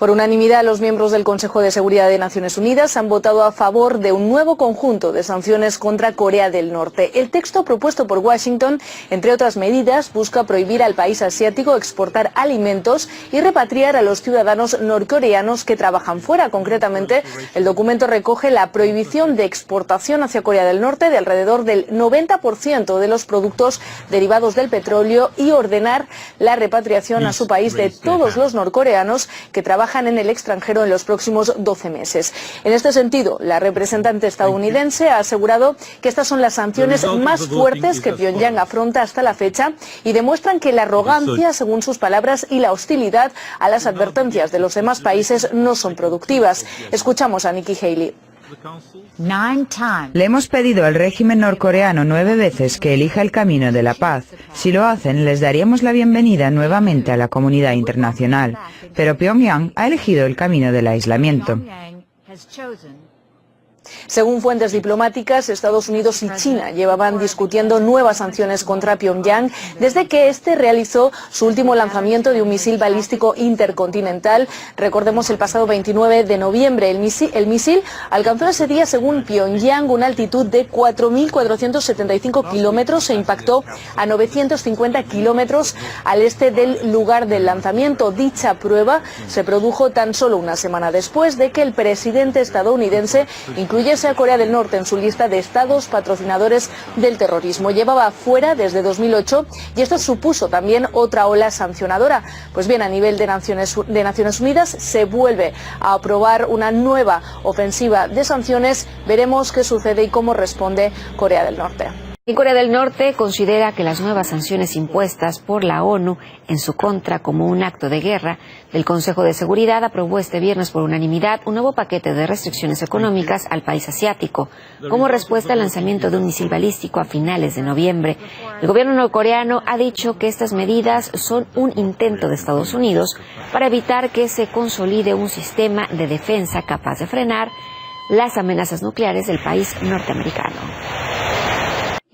Por unanimidad, los miembros del Consejo de Seguridad de Naciones Unidas han votado a favor de un nuevo conjunto de sanciones contra Corea del Norte. El texto propuesto por Washington, entre otras medidas, busca prohibir al país asiático exportar alimentos y repatriar a los ciudadanos norcoreanos que trabajan fuera. Concretamente, el documento recoge la prohibición de exportación hacia Corea del Norte de alrededor del 90% de los productos derivados del petróleo y ordenar la repatriación a su país de todos los norcoreanos que trabajan en el extranjero en los próximos 12 meses. En este sentido, la representante estadounidense ha asegurado que estas son las sanciones más fuertes que Pyongyang afronta hasta la fecha y demuestran que la arrogancia, según sus palabras, y la hostilidad a las advertencias de los demás países no son productivas. Escuchamos a Nikki Haley. Le hemos pedido al régimen norcoreano 9 veces que elija el camino de la paz. Si lo hacen, les daríamos la bienvenida nuevamente a la comunidad internacional. Pero Pyongyang ha elegido el camino del aislamiento. Según fuentes diplomáticas, Estados Unidos y China llevaban discutiendo nuevas sanciones contra Pyongyang desde que este realizó su último lanzamiento de un misil balístico intercontinental. Recordemos, el pasado 29 de noviembre. El misil alcanzó ese día, según Pyongyang, una altitud de 4.475 kilómetros e impactó a 950 kilómetros al este del lugar del lanzamiento. Dicha prueba se produjo tan solo una semana después de que el presidente estadounidense incluyese a Corea del Norte en su lista de estados patrocinadores del terrorismo. Llevaba fuera desde 2008 y esto supuso también otra ola sancionadora. Pues bien, a nivel de Naciones Unidas se vuelve a aprobar una nueva ofensiva de sanciones. Veremos qué sucede y cómo responde Corea del Norte. Y Corea del Norte considera que las nuevas sanciones impuestas por la ONU en su contra como un acto de guerra. El Consejo de Seguridad aprobó este viernes por unanimidad un nuevo paquete de restricciones económicas al país asiático, como respuesta al lanzamiento de un misil balístico a finales de noviembre. El gobierno norcoreano ha dicho que estas medidas son un intento de Estados Unidos para evitar que se consolide un sistema de defensa capaz de frenar las amenazas nucleares del país norteamericano.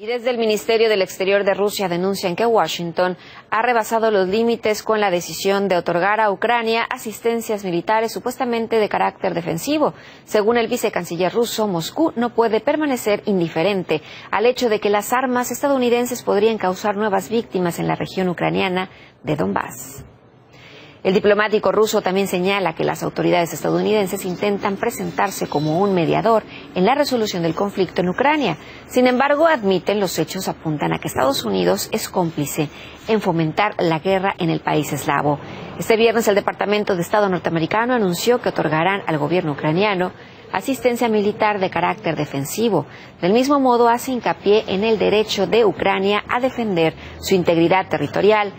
Y desde el Ministerio del Exterior de Rusia denuncian que Washington ha rebasado los límites con la decisión de otorgar a Ucrania asistencias militares supuestamente de carácter defensivo. Según el vicecanciller ruso, Moscú no puede permanecer indiferente al hecho de que las armas estadounidenses podrían causar nuevas víctimas en la región ucraniana de Donbass. El diplomático ruso también señala que las autoridades estadounidenses intentan presentarse como un mediador en la resolución del conflicto en Ucrania. Sin embargo, admiten los hechos apuntan a que Estados Unidos es cómplice en fomentar la guerra en el país eslavo. Este viernes el Departamento de Estado norteamericano anunció que otorgarán al gobierno ucraniano asistencia militar de carácter defensivo. Del mismo modo, hace hincapié en el derecho de Ucrania a defender su integridad territorial.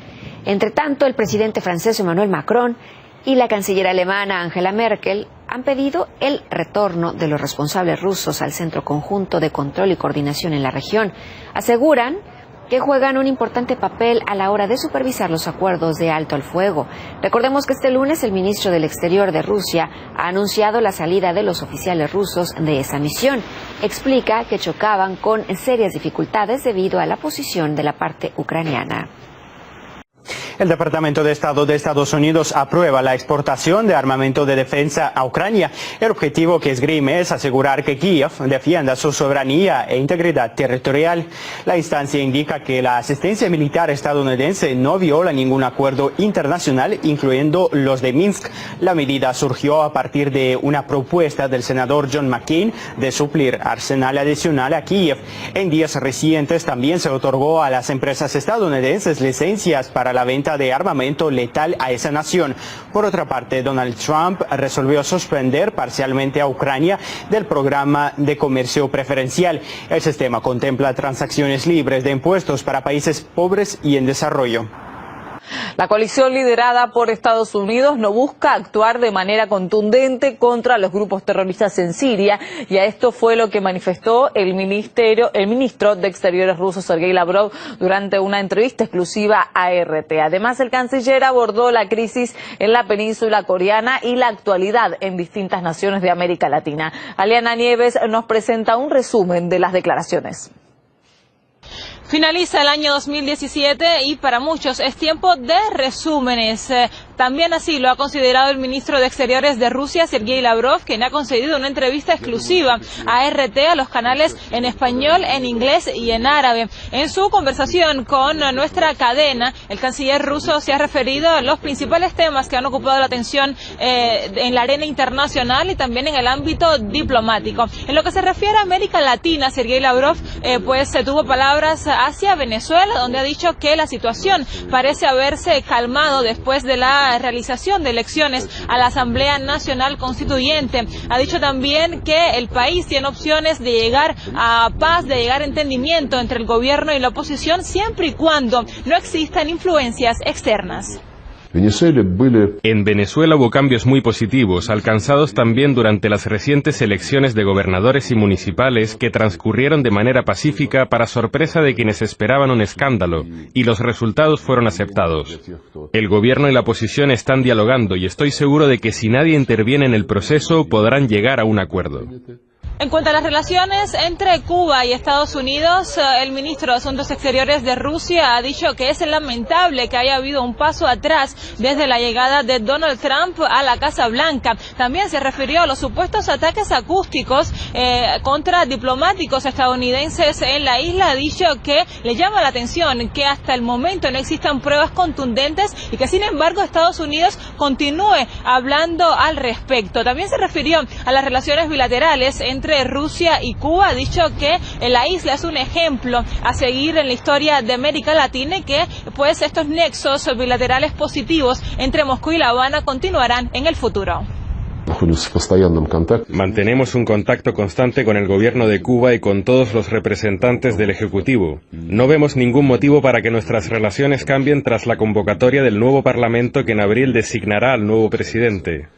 Entre tanto, el presidente francés Emmanuel Macron y la canciller alemana Angela Merkel han pedido el retorno de los responsables rusos al Centro Conjunto de Control y Coordinación en la región. Aseguran que juegan un importante papel a la hora de supervisar los acuerdos de alto al fuego. Recordemos que este lunes el ministro del Exterior de Rusia ha anunciado la salida de los oficiales rusos de esa misión. Explica que chocaban con serias dificultades debido a la posición de la parte ucraniana. El Departamento de Estado de Estados Unidos aprueba la exportación de armamento de defensa a Ucrania. El objetivo que esgrime es asegurar que Kiev defienda su soberanía e integridad territorial. La instancia indica que la asistencia militar estadounidense no viola ningún acuerdo internacional, incluyendo los de Minsk. La medida surgió a partir de una propuesta del senador John McCain de suplir arsenal adicional a Kiev. En días recientes también se otorgó a las empresas estadounidenses licencias para la venta de armamento letal a esa nación. Por otra parte, Donald Trump resolvió suspender parcialmente a Ucrania del programa de comercio preferencial. El sistema contempla transacciones libres de impuestos para países pobres y en desarrollo. La coalición liderada por Estados Unidos no busca actuar de manera contundente contra los grupos terroristas en Siria, y a esto fue lo que manifestó el ministro de Exteriores ruso Sergei Lavrov durante una entrevista exclusiva a RT. Además, el canciller abordó la crisis en la península coreana y la actualidad en distintas naciones de América Latina. Aliana Nieves nos presenta un resumen de las declaraciones. Finaliza el año 2017 y para muchos es tiempo de resúmenes. También así lo ha considerado el ministro de Exteriores de Rusia, Sergei Lavrov, quien ha concedido una entrevista exclusiva a RT, a los canales en español, en inglés y en árabe. En su conversación con nuestra cadena, el canciller ruso se ha referido a los principales temas que han ocupado la atención en la arena internacional y también en el ámbito diplomático. En lo que se refiere a América Latina, Sergei Lavrov tuvo palabras hacia Venezuela, donde ha dicho que la situación parece haberse calmado después de la realización de elecciones a la Asamblea Nacional Constituyente. Ha dicho también que el país tiene opciones de llegar a paz, de llegar a entendimiento entre el gobierno y la oposición, siempre y cuando no existan influencias externas. En Venezuela hubo cambios muy positivos, alcanzados también durante las recientes elecciones de gobernadores y municipales que transcurrieron de manera pacífica para sorpresa de quienes esperaban un escándalo, y los resultados fueron aceptados. El gobierno y la oposición están dialogando y estoy seguro de que si nadie interviene en el proceso podrán llegar a un acuerdo. En cuanto a las relaciones entre Cuba y Estados Unidos, el ministro de Asuntos Exteriores de Rusia ha dicho que es lamentable que haya habido un paso atrás desde la llegada de Donald Trump a la Casa Blanca. También se refirió a los supuestos ataques acústicos contra diplomáticos estadounidenses en la isla. Ha dicho que le llama la atención que hasta el momento no existan pruebas contundentes y que sin embargo Estados Unidos continúe hablando al respecto. También se refirió a las relaciones bilaterales entre Rusia y Cuba. Ha dicho que la isla es un ejemplo a seguir en la historia de América Latina y que pues estos nexos bilaterales positivos entre Moscú y La Habana continuarán en el futuro. Mantenemos un contacto constante con el gobierno de Cuba y con todos los representantes del Ejecutivo. No vemos ningún motivo para que nuestras relaciones cambien tras la convocatoria del nuevo Parlamento que en abril designará al nuevo presidente.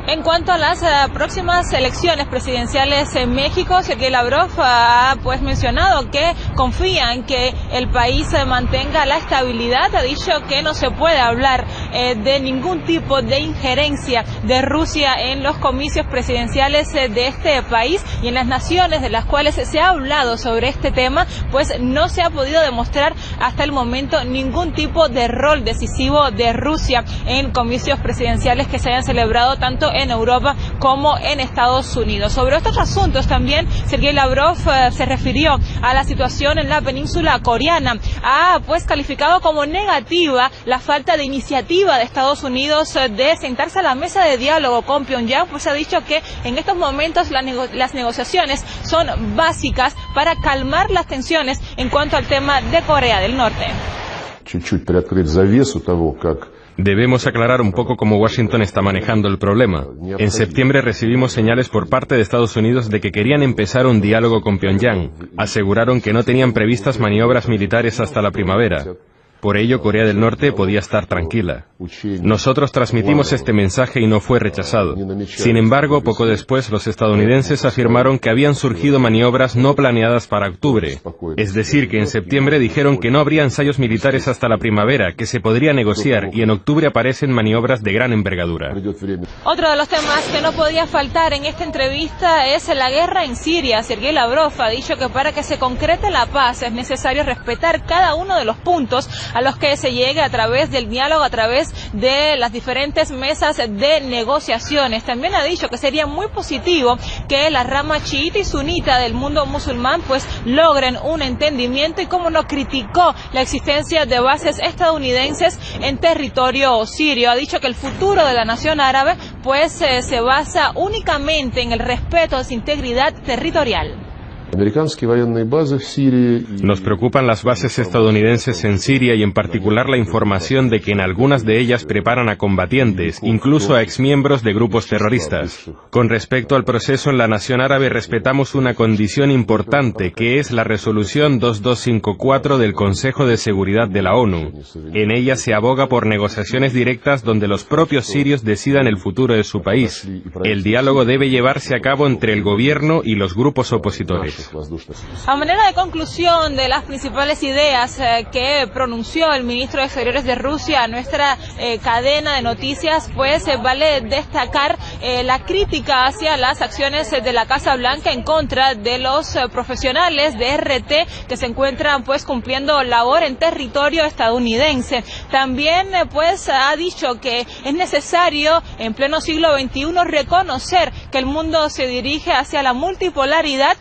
En cuanto a las próximas elecciones presidenciales en México, Sergei Lavrov ha mencionado que confía en que el país mantenga la estabilidad. Ha dicho que no se puede hablar de ningún tipo de injerencia de Rusia en los comicios presidenciales de este país, y en las naciones de las cuales se ha hablado sobre este tema, pues no se ha podido demostrar hasta el momento ningún tipo de rol decisivo de Rusia en comicios presidenciales que se hayan celebrado tanto en Europa como en Estados Unidos. Sobre estos asuntos también Sergei Lavrov se refirió a la situación en la península coreana. Ha calificado como negativa la falta de iniciativa de Estados Unidos de sentarse a la mesa de diálogo con Pyongyang, pues ha dicho que en estos momentos las negociaciones son básicas para calmar las tensiones en cuanto al tema de Corea del Norte. Debemos aclarar un poco cómo Washington está manejando el problema. En septiembre recibimos señales por parte de Estados Unidos de que querían empezar un diálogo con Pyongyang. Aseguraron que no tenían previstas maniobras militares hasta la primavera. Por ello, Corea del Norte podía estar tranquila. Nosotros transmitimos este mensaje y no fue rechazado. Sin embargo, poco después, los estadounidenses afirmaron que habían surgido maniobras no planeadas para octubre. Es decir, que en septiembre dijeron que no habría ensayos militares hasta la primavera, que se podría negociar, y en octubre aparecen maniobras de gran envergadura. Otro de los temas que no podía faltar en esta entrevista es la guerra en Siria. Sergei Lavrov ha dicho que para que se concrete la paz es necesario respetar cada uno de los puntos a los que se llegue a través del diálogo, a través de las diferentes mesas de negociaciones. También ha dicho que sería muy positivo que la rama chiita y sunita del mundo musulmán logren un entendimiento, y como no criticó la existencia de bases estadounidenses en territorio sirio. Ha dicho que el futuro de la nación árabe se basa únicamente en el respeto de su integridad territorial. Nos preocupan las bases estadounidenses en Siria y en particular la información de que en algunas de ellas preparan a combatientes, incluso a exmiembros de grupos terroristas. Con respecto al proceso en la nación árabe, respetamos una condición importante, que es la resolución 2254 del Consejo de Seguridad de la ONU. En ella se aboga por negociaciones directas donde los propios sirios decidan el futuro de su país. El diálogo debe llevarse a cabo entre el gobierno y los grupos opositores. A manera de conclusión de las principales ideas que pronunció el ministro de Exteriores de Rusia a nuestra cadena de noticias, pues vale destacar la crítica hacia las acciones de la Casa Blanca en contra de los profesionales de RT que se encuentran pues cumpliendo labor en territorio estadounidense. También pues ha dicho que es necesario en pleno siglo XXI reconocer que el mundo se dirige hacia la multipolaridad